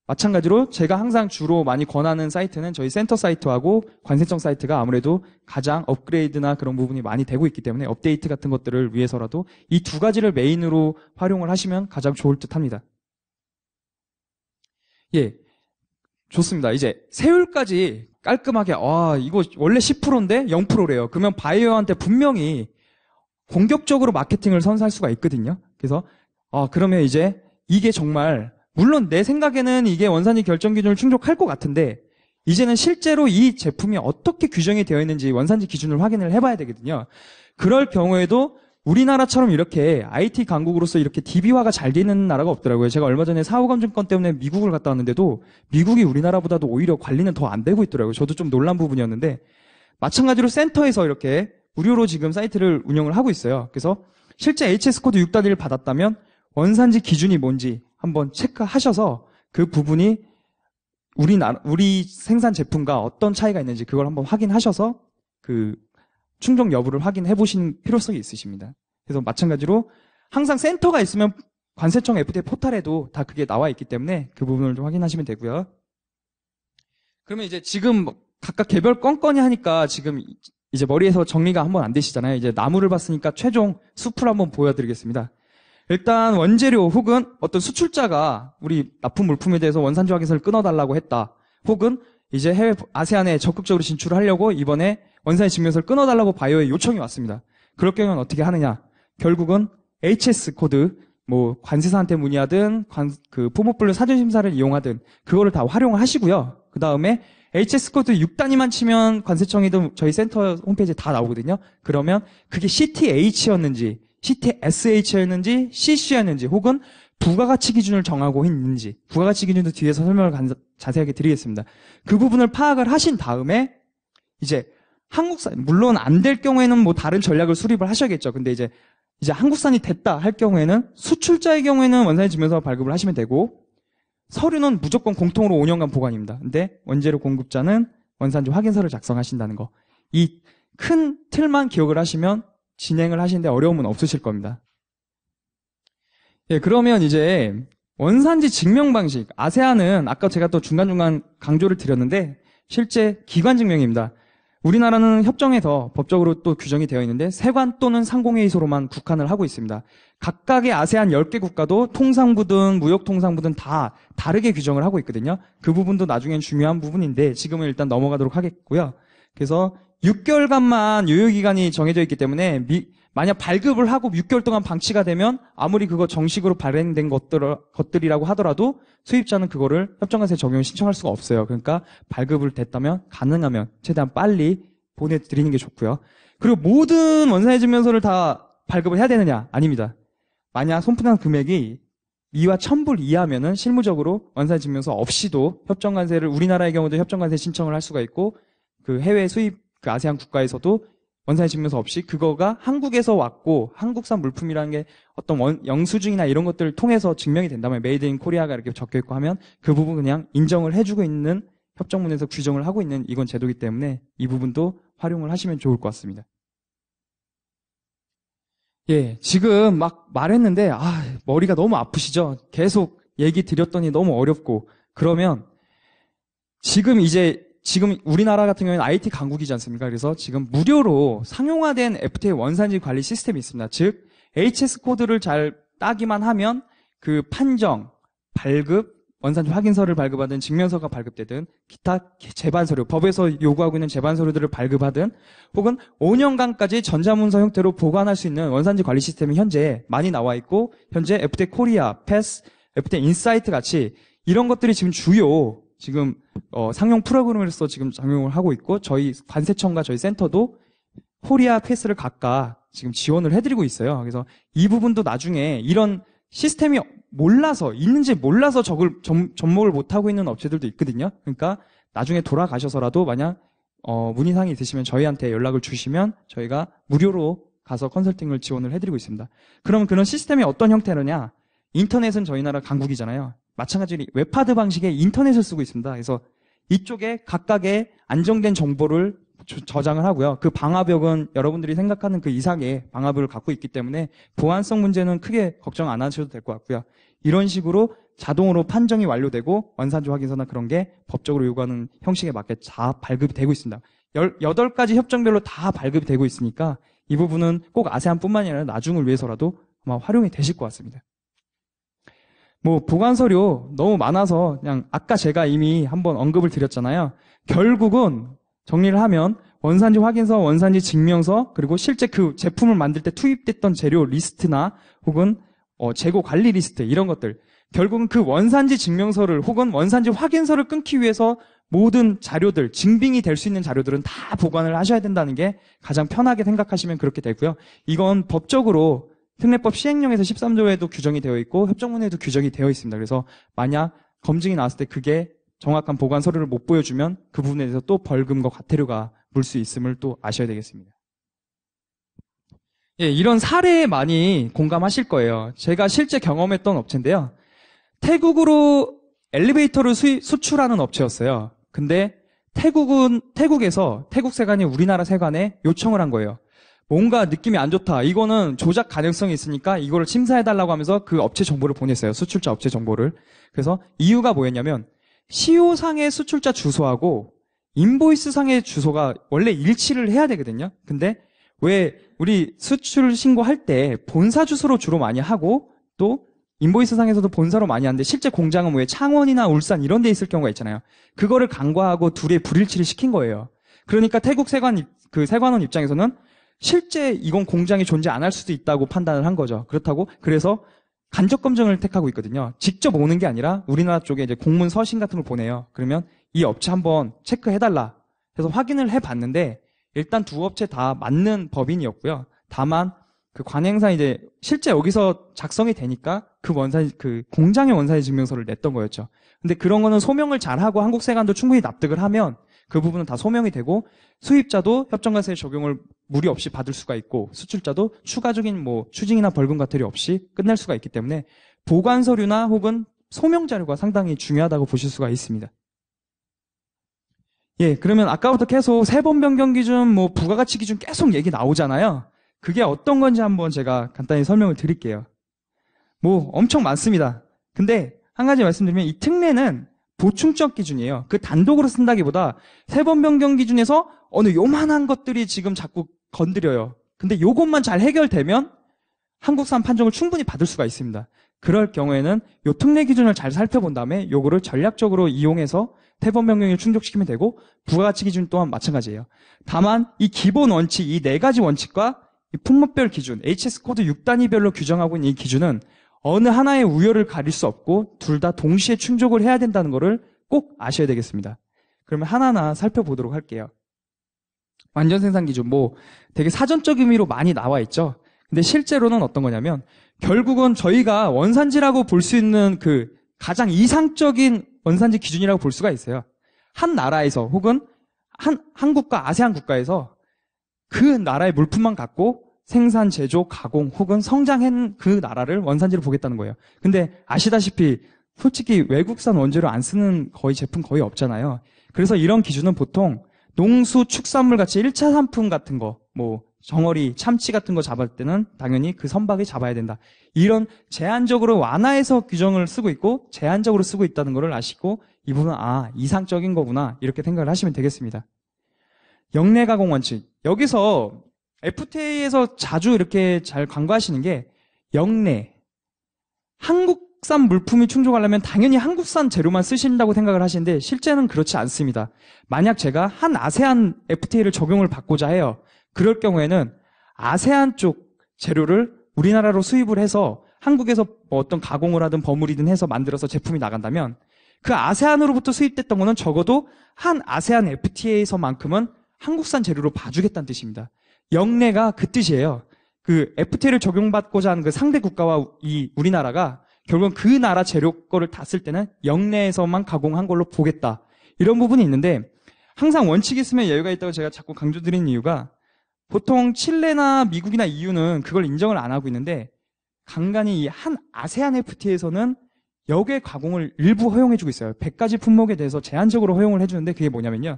Speaker 1: 마찬가지로 제가 항상 주로 많이 권하는 사이트는 저희 센터 사이트하고 관세청 사이트가 아무래도 가장 업그레이드나 그런 부분이 많이 되고 있기 때문에 업데이트 같은 것들을 위해서라도 이 두 가지를 메인으로 활용을 하시면 가장 좋을 듯 합니다. 예, 좋습니다. 이제 세율까지 깔끔하게 이거 원래 10%인데 0%래요. 그러면 바이어한테 분명히 공격적으로 마케팅을 선사할 수가 있거든요. 그래서 그러면 이제 이게 정말 물론 내 생각에는 이게 원산지 결정 기준을 충족할 것 같은데 이제는 실제로 이 제품이 어떻게 규정이 되어 있는지 원산지 기준을 확인을 해봐야 되거든요. 그럴 경우에도 우리나라처럼 이렇게 IT 강국으로서 이렇게 DB화가 잘 되는 나라가 없더라고요. 제가 얼마 전에 사후검증권 때문에 미국을 갔다 왔는데도 미국이 우리나라보다도 오히려 관리는 더 안 되고 있더라고요. 저도 좀 놀란 부분이었는데 마찬가지로 센터에서 이렇게 무료로 지금 사이트를 운영을 하고 있어요. 그래서 실제 HS 코드 6.1을 받았다면 원산지 기준이 뭔지 한번 체크하셔서 그 부분이 우리 생산 제품과 어떤 차이가 있는지 그걸 한번 확인하셔서 그 충족 여부를 확인해 보신 필요성이 있으십니다. 그래서 마찬가지로 항상 센터가 있으면 관세청 FTA 포털에도 다 그게 나와 있기 때문에 그 부분을 좀 확인하시면 되고요. 그러면 이제 지금 각각 개별 건건이 하니까 지금 이제 머리에서 정리가 한번 안 되시잖아요. 이제 나무를 봤으니까 최종 숲을 한번 보여드리겠습니다. 일단 원재료 혹은 어떤 수출자가 우리 납품 물품에 대해서 원산지 확인서를 끊어달라고 했다. 혹은 이제 해외 아세안에 적극적으로 진출을 하려고 이번에 원산지 증명서를 끊어달라고 바이오에 요청이 왔습니다. 그럴 경우는 어떻게 하느냐? 결국은 HS 코드, 관세사한테 문의하든 그 포모블루 사전 심사를 이용하든 그거를 다 활용을 하시고요. 그 다음에 HS 코드 6단위만 치면 관세청이든 저희 센터 홈페이지에 다 나오거든요. 그러면 그게 CTH였는지 CTSH였는지 CC였는지 혹은 부가가치 기준을 정하고 있는지 부가가치 기준도 뒤에서 설명을 자세하게 드리겠습니다. 그 부분을 파악을 하신 다음에 이제 한국산 물론 안 될 경우에는 다른 전략을 수립을 하셔야겠죠. 근데 이제 한국산이 됐다 할 경우에는 수출자의 경우에는 원산지 증명서 발급을 하시면 되고 서류는 무조건 공통으로 5년간 보관입니다. 근데 원재료 공급자는 원산지 확인서를 작성하신다는 거. 이 큰 틀만 기억을 하시면 진행을 하시는데 어려움은 없으실 겁니다. 예, 그러면 이제 원산지 증명 방식. 아세안은 아까 제가 또 중간중간 강조를 드렸는데 실제 기관 증명입니다. 우리나라는 협정에서 법적으로 또 규정이 되어 있는데 세관 또는 상공회의소로만 국한을 하고 있습니다. 각각의 아세안 10개 국가도 통상부든 무역통상부든 다 다르게 규정을 하고 있거든요. 그 부분도 나중엔 중요한 부분인데 지금은 일단 넘어가도록 하겠고요. 그래서 6개월간만 유효기간이 정해져 있기 때문에 만약 발급을 하고 6개월 동안 방치가 되면 아무리 그거 정식으로 발행된 것들이라고 하더라도 수입자는 그거를 협정관세 적용을 신청할 수가 없어요. 그러니까 발급을 됐다면 가능하면 최대한 빨리 보내드리는 게 좋고요. 그리고 모든 원산지 증명서를 다 발급을 해야 되느냐? 아닙니다. 만약 손분한 금액이 미화 1000불 이하면은 실무적으로 원산지 증명서 없이도 협정관세를 우리나라의 경우도 협정관세 신청을 할 수가 있고 그 해외 수입 그 아세안 국가에서도 원산지 증명서 없이 그거가 한국에서 왔고 한국산 물품이라는 게 어떤 영수증이나 이런 것들을 통해서 증명이 된다면 메이드 인 코리아가 이렇게 적혀 있고 하면 그 부분 그냥 인정을 해주고 있는 협정문에서 규정을 하고 있는 이건 제도이기 때문에 이 부분도 활용을 하시면 좋을 것 같습니다. 예, 지금 막 말했는데 머리가 너무 아프시죠? 계속 얘기 드렸더니 너무 어렵고 그러면 지금 우리나라 같은 경우에는 IT 강국이지 않습니까? 그래서 지금 무료로 상용화된 FTA 원산지 관리 시스템이 있습니다. 즉, HS 코드를 잘 따기만 하면 그 판정, 발급, 원산지 확인서를 발급하든 증명서가 발급되든 기타 제반 서류, 법에서 요구하고 있는 제반 서류들을 발급하든 혹은 5년간까지 전자문서 형태로 보관할 수 있는 원산지 관리 시스템이 현재 많이 나와 있고 현재 FTA 코리아, 패스, FTA 인사이트 같이 이런 것들이 지금 주요 지금 상용 프로그램으로서 지금 적용을 하고 있고 저희 관세청과 저희 센터도 코리아 패스를 각각 지금 지원을 해드리고 있어요. 그래서 이 부분도 나중에 이런 시스템이 있는지 몰라서 접목을 못하고 있는 업체들도 있거든요. 그러니까 나중에 돌아가셔서라도 만약 문의사항이 있으시면 저희한테 연락을 주시면 저희가 무료로 가서 컨설팅을 지원을 해드리고 있습니다. 그럼 그런 시스템이 어떤 형태로냐? 인터넷은 저희 나라 강국이잖아요. 마찬가지로 웹하드 방식의 인터넷을 쓰고 있습니다. 그래서 이쪽에 각각의 안정된 정보를 저장을 하고요. 그 방화벽은 여러분들이 생각하는 그 이상의 방화벽을 갖고 있기 때문에 보안성 문제는 크게 걱정 안 하셔도 될 것 같고요. 이런 식으로 자동으로 판정이 완료되고 원산지 확인서나 그런 게 법적으로 요구하는 형식에 맞게 다 발급이 되고 있습니다. 18가지 협정별로 다 발급이 되고 있으니까 이 부분은 꼭 아세안뿐만이 아니라 나중을 위해서라도 아마 활용이 되실 것 같습니다. 뭐 보관 서류 너무 많아서 그냥 아까 제가 이미 한번 언급을 드렸잖아요. 결국은 정리를 하면 원산지 확인서, 원산지 증명서, 그리고 실제 그 제품을 만들 때 투입됐던 재료 리스트나 혹은 재고 관리 리스트 이런 것들, 결국은 그 원산지 증명서를 혹은 원산지 확인서를 끊기 위해서 모든 자료들, 증빙이 될 수 있는 자료들은 다 보관을 하셔야 된다는 게 가장 편하게 생각하시면 그렇게 되고요. 이건 법적으로 특례법 시행령에서 13조에도 규정이 되어 있고 협정문에도 규정이 되어 있습니다. 그래서 만약 검증이 나왔을 때 그게 정확한 보관 서류를 못 보여주면 그 부분에 대해서 또 벌금과 과태료가 물 수 있음을 또 아셔야 되겠습니다. 예, 이런 사례에 많이 공감하실 거예요. 제가 실제 경험했던 업체인데요. 태국으로 엘리베이터를 수출하는 업체였어요. 근데 태국에서 태국 세관이 우리나라 세관에 요청을 한 거예요. 뭔가 느낌이 안 좋다. 이거는 조작 가능성이 있으니까 이거를 심사해달라고 하면서 그 업체 정보를 보냈어요. 수출자 업체 정보를. 그래서 이유가 뭐였냐면 시효상의 수출자 주소하고 인보이스상의 주소가 원래 일치를 해야 되거든요. 근데 왜 우리 수출 신고할 때 본사 주소로 주로 많이 하고 또 인보이스상에서도 본사로 많이 하는데 실제 공장은 왜 창원이나 울산 이런 데 있을 경우가 있잖아요. 그거를 간과하고 둘의 불일치를 시킨 거예요. 그러니까 태국 세관원 입장에서는 실제 이건 공장이 존재 안 할 수도 있다고 판단을 한 거죠. 그렇다고 그래서 간접 검증을 택하고 있거든요. 직접 오는 게 아니라 우리나라 쪽에 이제 공문 서신 같은 걸 보내요. 그러면 이 업체 한번 체크해달라 해서 확인을 해봤는데 일단 두 업체 다 맞는 법인이었고요. 다만 그 관행상 이제 실제 여기서 작성이 되니까 그 공장의 원산지 증명서를 냈던 거였죠. 근데 그런 거는 소명을 잘하고 한국 세관도 충분히 납득을 하면 그 부분은 다 소명이 되고 수입자도 협정과세 적용을 무리 없이 받을 수가 있고 수출자도 추가적인 뭐 추징이나 벌금 과태료 없이 끝낼 수가 있기 때문에 보관 서류나 혹은 소명 자료가 상당히 중요하다고 보실 수가 있습니다. 예, 그러면 아까부터 계속 세번 변경 기준, 뭐 부가가치 기준 계속 얘기 나오잖아요. 그게 어떤 건지 한번 제가 간단히 설명을 드릴게요. 뭐 엄청 많습니다. 근데 한 가지 말씀드리면 이 특례는 보충적 기준이에요. 그 단독으로 쓴다기보다 세번 변경 기준에서 어느 요만한 것들이 지금 자꾸 건드려요. 근데 요것만 잘 해결되면 한국산 판정을 충분히 받을 수가 있습니다. 그럴 경우에는 요 특례 기준을 잘 살펴본 다음에 요거를 전략적으로 이용해서 세번 변경을 충족시키면 되고 부가가치 기준 또한 마찬가지예요. 다만 이 기본 원칙, 이 네 가지 원칙과 이 품목별 기준, HS 코드 6단위별로 규정하고 있는 이 기준은 어느 하나의 우열을 가릴 수 없고 둘 다 동시에 충족을 해야 된다는 것을 꼭 아셔야 되겠습니다. 그러면 하나하나 살펴보도록 할게요. 완전 생산 기준, 뭐 되게 사전적 의미로 많이 나와 있죠. 근데 실제로는 어떤 거냐면 결국은 저희가 원산지라고 볼 수 있는 그 가장 이상적인 원산지 기준이라고 볼 수가 있어요. 한 나라에서 혹은 한국과 아세안 국가에서 그 나라의 물품만 갖고 생산, 제조, 가공 혹은 성장한 그 나라를 원산지로 보겠다는 거예요. 근데 아시다시피 솔직히 외국산 원재료 안 쓰는 제품 거의 없잖아요. 그래서 이런 기준은 보통 농수, 축산물 같이 1차 상품 같은 거, 뭐 정어리, 참치 같은 거 잡을 때는 당연히 그 선박을 잡아야 된다. 이런 제한적으로 완화해서 규정을 쓰고 있고 제한적으로 쓰고 있다는 것을 아시고 이 부분은 이상적인 거구나 이렇게 생각을 하시면 되겠습니다. 영내 가공 원칙. 여기서 FTA에서 자주 이렇게 잘 간과하시는 게 영내. 한국산 물품이 충족하려면 당연히 한국산 재료만 쓰신다고 생각을 하시는데 실제는 그렇지 않습니다. 만약 제가 한 아세안 FTA를 적용을 받고자 해요. 그럴 경우에는 아세안 쪽 재료를 우리나라로 수입을 해서 한국에서 뭐 어떤 가공을 하든 버무리든 해서 만들어서 제품이 나간다면 그 아세안으로부터 수입됐던 거는 적어도 한 아세안 FTA에서만큼은 한국산 재료로 봐주겠다는 뜻입니다. 영내가 그 뜻이에요. 그 FTA를 적용받고자 하는 그 상대 국가와 이 우리나라가 결국은 그 나라 재료 거를 다 쓸 때는 영내에서만 가공한 걸로 보겠다. 이런 부분이 있는데 항상 원칙이 있으면 여유가 있다고 제가 자꾸 강조드리는 이유가 보통 칠레나 미국이나 EU는 그걸 인정을 안 하고 있는데 간간히 한 아세안 FTA에서는 역외 가공을 일부 허용해주고 있어요. 100가지 품목에 대해서 제한적으로 허용을 해주는데 그게 뭐냐면요.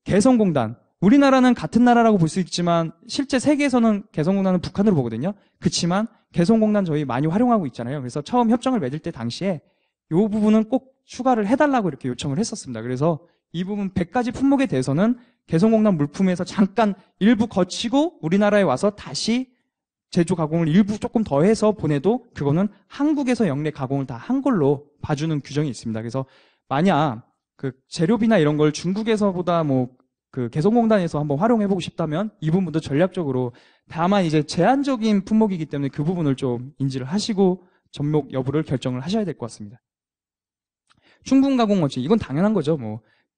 Speaker 1: 개성공단. 우리나라는 같은 나라라고 볼 수 있지만 실제 세계에서는 개성공단은 북한으로 보거든요. 그렇지만 개성공단 저희 많이 활용하고 있잖아요. 그래서 처음 협정을 맺을 때 당시에 이 부분은 꼭 추가를 해달라고 이렇게 요청을 했었습니다. 그래서 이 부분 100가지 품목에 대해서는 개성공단 물품에서 잠깐 일부 거치고 우리나라에 와서 다시 제조 가공을 일부 조금 더해서 보내도 그거는 한국에서 영내 가공을 다 한 걸로 봐주는 규정이 있습니다. 그래서 만약 그 재료비나 이런 걸 중국에서보다 그 개성공단에서 한번 활용해보고 싶다면 이 부분도 전략적으로 다만 이제 제한적인 품목이기 때문에 그 부분을 좀 인지를 하시고 접목 여부를 결정을 하셔야 될 것 같습니다. 충분 가공 원칙 이건 당연한 거죠.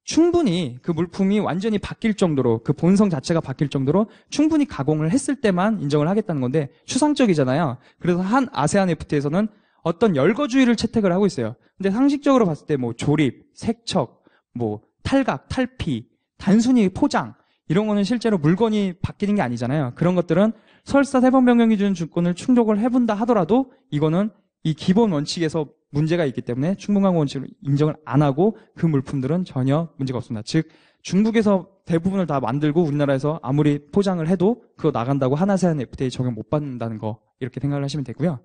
Speaker 1: 충분히 그 물품이 완전히 바뀔 정도로 그 본성 자체가 바뀔 정도로 충분히 가공을 했을 때만 인정을 하겠다는 건데 추상적이잖아요. 그래서 한 아세안 FTA에서는 어떤 열거주의를 채택을 하고 있어요. 근데 상식적으로 봤을 때 조립, 색척, 탈각, 탈피, 단순히 포장 이런 거는 실제로 물건이 바뀌는 게 아니잖아요. 그런 것들은 설사 세번 변경 기준 주권을 충족을 해본다 하더라도 이거는 이 기본 원칙에서 문제가 있기 때문에 충분가공 원칙을 인정을 안 하고 그 물품들은 전혀 문제가 없습니다. 즉 중국에서 대부분을 다 만들고 우리나라에서 아무리 포장을 해도 그거 나간다고 한아세안 FTA 적용 못 받는다는 거 이렇게 생각을 하시면 되고요.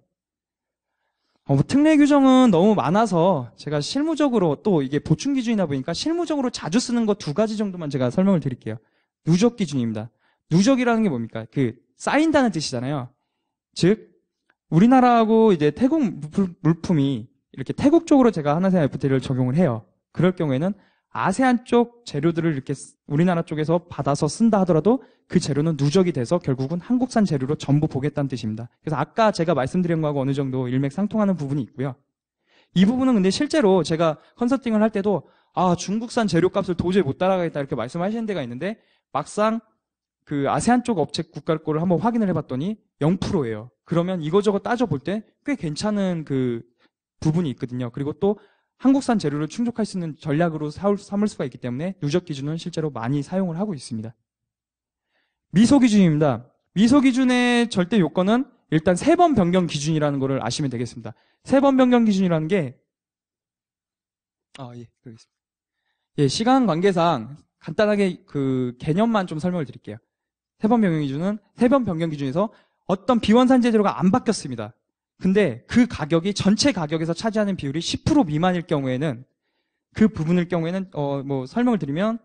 Speaker 1: 특례 규정은 너무 많아서 제가 실무적으로 또 이게 보충 기준이다 보니까 실무적으로 자주 쓰는 거 2가지 정도만 제가 설명을 드릴게요. 누적 기준입니다. 누적이라는 게 뭡니까? 쌓인다는 뜻이잖아요. 즉 우리나라하고 이제 태국 물품이 이렇게 태국 쪽으로 제가 한아세안 FTA를 적용을 해요. 그럴 경우에는 아세안 쪽 재료들을 이렇게 우리나라 쪽에서 받아서 쓴다 하더라도 그 재료는 누적이 돼서 결국은 한국산 재료로 전부 보겠다는 뜻입니다. 그래서 아까 제가 말씀드린 거하고 어느 정도 일맥상통하는 부분이 있고요. 이 부분은 근데 실제로 제가 컨설팅을 할 때도 중국산 재료값을 도저히 못 따라가겠다 이렇게 말씀하시는 데가 있는데 막상 그 아세안 쪽 업체 국가 거를 한번 확인을 해봤더니 0%예요. 그러면 이거저거 따져볼 때 꽤 괜찮은 그 부분이 있거든요. 그리고 또 한국산 재료를 충족할 수 있는 전략으로 삼을 수가 있기 때문에 누적 기준은 실제로 많이 사용을 하고 있습니다. 미소 기준입니다. 미소 기준의 절대 요건은 일단 3번 변경 기준이라는 거를 아시면 되겠습니다. 3번 변경 기준이라는 게 그러겠습니다. 시간 관계상 간단하게 그 개념만 좀 설명을 드릴게요. 3번 변경 기준은 3번 변경 기준에서 어떤 비원산지 재료가 안 바뀌었습니다. 근데 그 가격이 전체 가격에서 차지하는 비율이 10% 미만일 경우에는 그 부분일 경우에는 설명을 드리면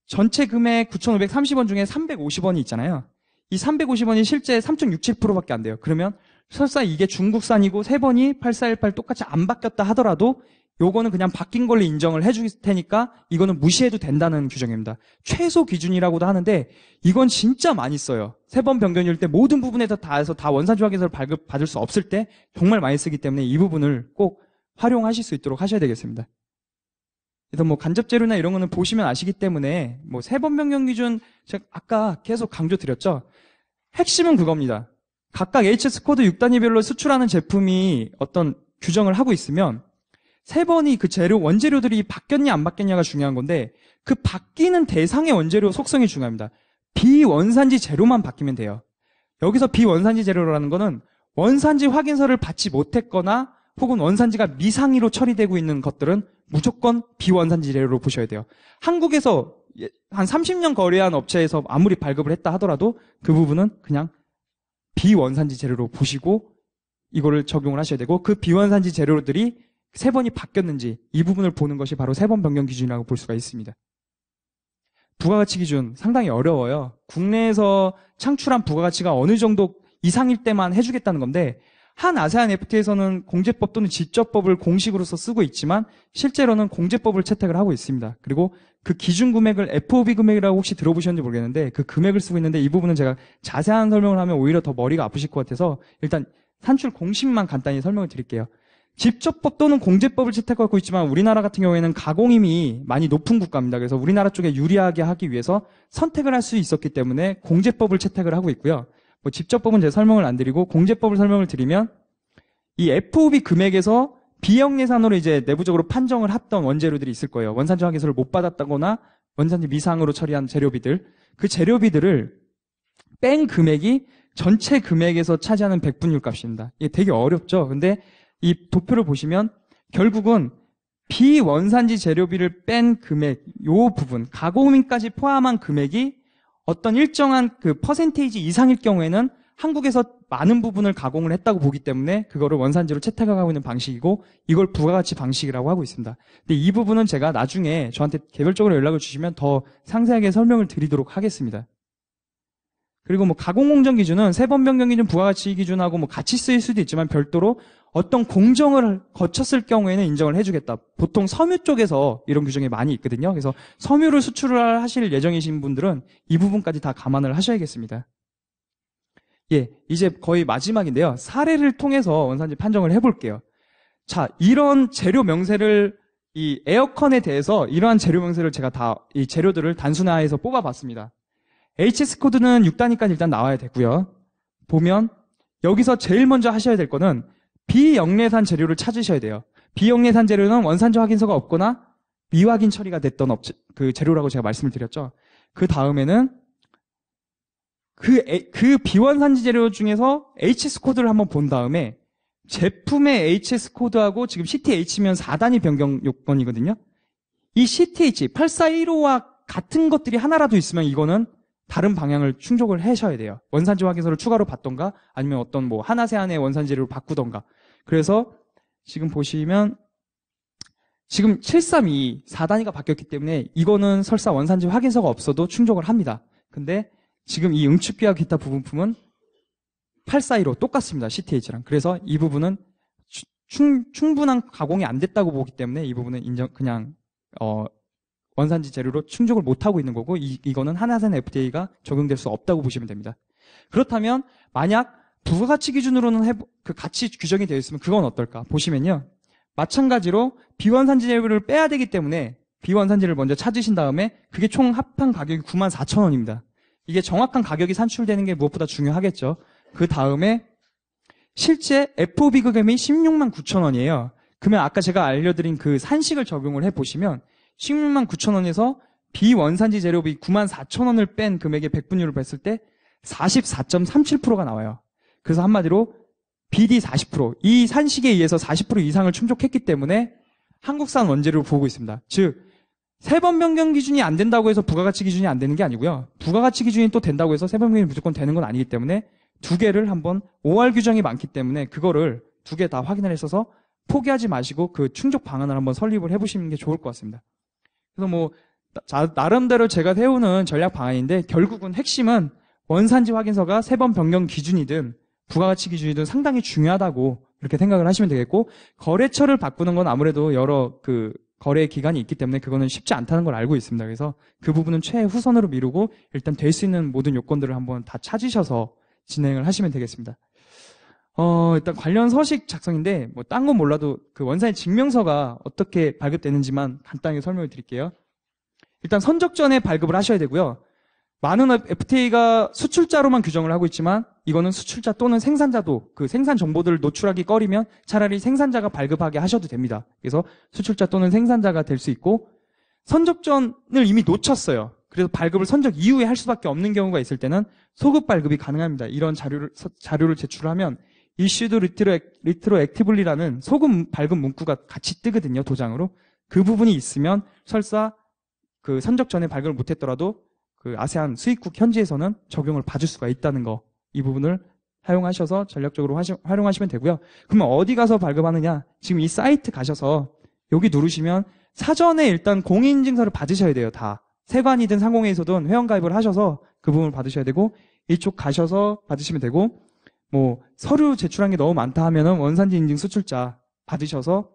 Speaker 1: 전체 금액 9,530원 중에 350원이 있잖아요. 이 350원이 실제 3.67%밖에 안 돼요. 그러면 설사 이게 중국산이고 3번이 8418 똑같이 안 바뀌었다 하더라도 요거는 그냥 바뀐 걸로 인정을 해줄 테니까 이거는 무시해도 된다는 규정입니다. 최소 기준이라고도 하는데 이건 진짜 많이 써요. 3번 변경일 때 모든 부분에서 다 해서 다 원산지 확인서를 발급받을 수 없을 때 정말 많이 쓰기 때문에 이 부분을 꼭 활용하실 수 있도록 하셔야 되겠습니다. 그래서 간접 재료나 이런 거는 보시면 아시기 때문에 3번 변경 기준 제가 아까 계속 강조드렸죠. 핵심은 그겁니다. 각각 HS 코드 6단위별로 수출하는 제품이 어떤 규정을 하고 있으면 3번이 그 재료, 원재료들이 바뀌었냐 안 바뀌었냐가 중요한 건데 그 바뀌는 대상의 원재료 속성이 중요합니다. 비원산지 재료만 바뀌면 돼요. 여기서 비원산지 재료라는 거는 원산지 확인서를 받지 못했거나 혹은 원산지가 미상위로 처리되고 있는 것들은 무조건 비원산지 재료로 보셔야 돼요. 한국에서 한 30년 거래한 업체에서 아무리 발급을 했다 하더라도 그 부분은 그냥 비원산지 재료로 보시고 이거를 적용을 하셔야 되고 그 비원산지 재료들이 3번이 바뀌었는지 이 부분을 보는 것이 바로 3번 변경 기준이라고 볼 수가 있습니다. 부가가치 기준 상당히 어려워요. 국내에서 창출한 부가가치가 어느 정도 이상일 때만 해주겠다는 건데 한 아세안 FTA에서는 공제법 또는 지적법을 공식으로서 쓰고 있지만 실제로는 공제법을 채택을 하고 있습니다. 그리고 그 기준 금액을 FOB 금액이라고 혹시 들어보셨는지 모르겠는데 그 금액을 쓰고 있는데 이 부분은 제가 자세한 설명을 하면 오히려 더 머리가 아프실 것 같아서 일단 산출 공식만 간단히 설명을 드릴게요. 직접법 또는 공제법을 채택하고 있지만 우리나라 같은 경우에는 가공임이 많이 높은 국가입니다. 그래서 우리나라 쪽에 유리하게 하기 위해서 선택을 할 수 있었기 때문에 공제법을 채택을 하고 있고요. 직접법은 제가 설명을 안 드리고 공제법을 설명을 드리면 이 FOB 금액에서 비영 예산으로 이제 내부적으로 판정을 했던 원재료들이 있을 거예요. 원산지 확인서를 못 받았다거나 원산지 미상으로 처리한 재료비들. 그 재료비들을 뺀 금액이 전체 금액에서 차지하는 백분율 값입니다. 이게 되게 어렵죠. 근데 이 도표를 보시면 결국은 비원산지 재료비를 뺀 금액, 요 부분, 가공비까지 포함한 금액이 어떤 일정한 그 퍼센테이지 이상일 경우에는 한국에서 많은 부분을 가공을 했다고 보기 때문에 그거를 원산지로 채택하고 있는 방식이고 이걸 부가가치 방식이라고 하고 있습니다. 근데 이 부분은 제가 나중에 저한테 개별적으로 연락을 주시면 더 상세하게 설명을 드리도록 하겠습니다. 그리고 뭐 가공공정 기준은 세번 변경 기준, 부가가치 기준하고 뭐 같이 쓰일 수도 있지만 별도로 어떤 공정을 거쳤을 경우에는 인정을 해주겠다. 보통 섬유 쪽에서 이런 규정이 많이 있거든요. 그래서 섬유를 수출을 하실 예정이신 분들은 이 부분까지 다 감안을 하셔야겠습니다. 예, 이제 거의 마지막인데요. 사례를 통해서 원산지 판정을 해볼게요. 자, 이런 재료 명세를 이 에어컨에 대해서 이러한 재료 명세를 제가 다 이 재료들을 단순화해서 뽑아봤습니다. HS 코드는 6단위까지 일단 나와야 되고요. 보면 여기서 제일 먼저 하셔야 될 거는 비영래산 재료를 찾으셔야 돼요. 비영래산 재료는 원산지 확인서가 없거나 미확인 처리가 됐던 그 재료라고 제가 말씀을 드렸죠. 그 다음에는 그 비원산지 재료 중에서 HS 코드를 한번 본 다음에 제품의 HS 코드하고 지금 CTH면 4단위 변경 요건이거든요. 이 CTH 8415와 같은 것들이 하나라도 있으면 이거는 다른 방향을 충족을 하셔야 돼요. 원산지 확인서를 추가로 받던가 아니면 어떤 뭐 하나세안의 원산지 재료를 바꾸던가. 그래서 지금 보시면 지금 732 4단위가 바뀌었기 때문에 이거는 설사 원산지 확인서가 없어도 충족을 합니다. 근데 지금 이 응축비와 기타 부분품은 8415 똑같습니다. CTH랑. 그래서 이 부분은 충분한 가공이 안 됐다고 보기 때문에 이 부분은 그냥 원산지 재료로 충족을 못하고 있는 거고 이거는 하나센 FTA가 적용될 수 없다고 보시면 됩니다. 그렇다면 만약 부가가치 기준으로는 그 가치 규정이 되어 있으면 그건 어떨까? 보시면요. 마찬가지로 비원산지 재료를 빼야 되기 때문에 비원산지를 먼저 찾으신 다음에 그게 총 합한 가격이 94,000원입니다. 이게 정확한 가격이 산출되는 게 무엇보다 중요하겠죠. 그 다음에 실제 FOB 금액이 169,000원이에요. 그러면 아까 제가 알려드린 그 산식을 적용을 해보시면 169,000원에서 비원산지 재료비 94,000원을 뺀 금액의 백분율을 뺐을 때 44.37%가 나와요. 그래서 한마디로 BD 40%, 이 산식에 의해서 40% 이상을 충족했기 때문에 한국산 원재료를 보고 있습니다. 즉, 세번 변경 기준이 안 된다고 해서 부가가치 기준이 안 되는 게 아니고요. 부가가치 기준이 또 된다고 해서 세번 변경이 무조건 되는 건 아니기 때문에 두 개를 한번 OR 규정이 많기 때문에 그거를 두 개 다 확인을 했어서 포기하지 마시고 그 충족 방안을 한번 설립을 해보시는 게 좋을 것 같습니다. 그래서 뭐 나름대로 제가 세우는 전략 방안인데 결국은 핵심은 원산지 확인서가 세 번 변경 기준이든 부가가치 기준이든 상당히 중요하다고 이렇게 생각을 하시면 되겠고 거래처를 바꾸는 건 아무래도 여러 그 거래 기간이 있기 때문에 그거는 쉽지 않다는 걸 알고 있습니다. 그래서 그 부분은 최우선으로 미루고 일단 될 수 있는 모든 요건들을 한번 다 찾으셔서 진행을 하시면 되겠습니다. 일단 관련 서식 작성인데 뭐 딴 건 몰라도 그 원산지 증명서가 어떻게 발급되는지만 간단하게 설명을 드릴게요. 일단 선적 전에 발급을 하셔야 되고요. 많은 FTA가 수출자로만 규정을 하고 있지만 이거는 수출자 또는 생산자도 그 생산 정보들을 노출하기 꺼리면 차라리 생산자가 발급하게 하셔도 됩니다. 그래서 수출자 또는 생산자가 될 수 있고 선적전을 이미 놓쳤어요. 그래서 발급을 선적 이후에 할 수밖에 없는 경우가 있을 때는 소급 발급이 가능합니다. 이런 자료를 제출하면 issued retroactively라는 소급 발급 문구가 같이 뜨거든요. 도장으로. 그 부분이 있으면 설사 그 선적 전에 발급을 못했더라도 그 아세안 수입국 현지에서는 적용을 받을 수가 있다는 거, 이 부분을 사용하셔서 전략적으로 활용하시면 되고요. 그러면 어디 가서 발급하느냐? 지금 이 사이트 가셔서 여기 누르시면 사전에 일단 공인인증서를 받으셔야 돼요. 다. 세관이든 상공회에서든 회원가입을 하셔서 그 부분을 받으셔야 되고 이쪽 가셔서 받으시면 되고 뭐 서류 제출한 게 너무 많다 하면은 원산지 인증 수출자 받으셔서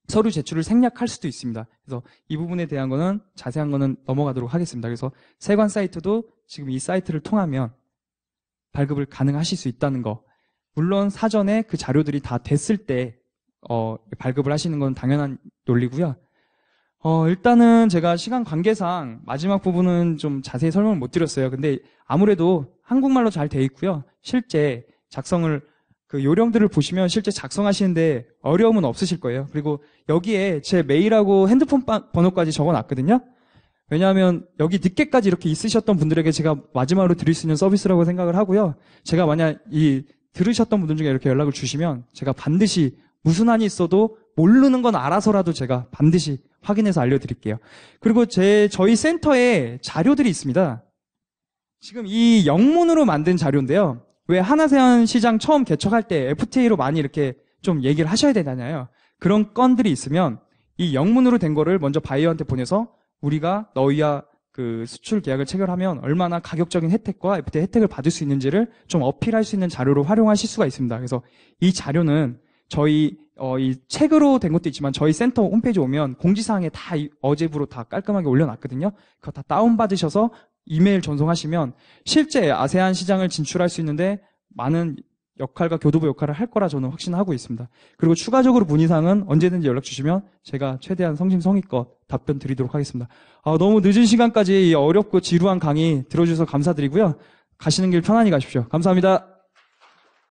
Speaker 1: 서류 제출을 생략할 수도 있습니다. 그래서 이 부분에 대한 거는 자세한 거는 넘어가도록 하겠습니다. 그래서 세관 사이트도 지금 이 사이트를 통하면 발급을 가능하실 수 있다는 거. 물론 사전에 그 자료들이 다 됐을 때 발급을 하시는 건 당연한 논리고요. 일단은 제가 시간 관계상 마지막 부분은 좀 자세히 설명을 못 드렸어요. 근데 아무래도 한국말로 잘 돼 있고요. 실제 작성을 그 요령들을 보시면 실제 작성하시는데 어려움은 없으실 거예요. 그리고 여기에 제 메일하고 핸드폰 번호까지 적어놨거든요. 왜냐하면 여기 늦게까지 이렇게 있으셨던 분들에게 제가 마지막으로 드릴 수 있는 서비스라고 생각을 하고요. 제가 만약 들으셨던 분들 중에 이렇게 연락을 주시면 제가 반드시 무슨 한이 있어도 모르는 건 알아서라도 제가 반드시 확인해서 알려드릴게요. 그리고 저희 센터에 자료들이 있습니다. 지금 이 영문으로 만든 자료인데요. 왜 하나세안 시장 처음 개척할 때 FTA로 많이 이렇게 좀 얘기를 하셔야 되잖아요. 그런 건들이 있으면 이 영문으로 된 거를 먼저 바이어한테 보내서 우리가 너희와 그 수출 계약을 체결하면 얼마나 가격적인 혜택과 FTA 혜택을 받을 수 있는지를 좀 어필할 수 있는 자료로 활용하실 수가 있습니다. 그래서 이 자료는 저희 이 책으로 된 것도 있지만 저희 센터 홈페이지 오면 공지사항에 다 어제부로 다 깔끔하게 올려놨거든요. 그거 다 다운받으셔서 이메일 전송하시면 실제 아세안 시장을 진출할 수 있는데 많은 역할과 교두보 역할을 할 거라 저는 확신하고 있습니다. 그리고 추가적으로 문의사항은 언제든지 연락 주시면 제가 최대한 성심성의껏 답변 드리도록 하겠습니다. 너무 늦은 시간까지 이 어렵고 지루한 강의 들어주셔서 감사드리고요. 가시는 길 편안히 가십시오. 감사합니다.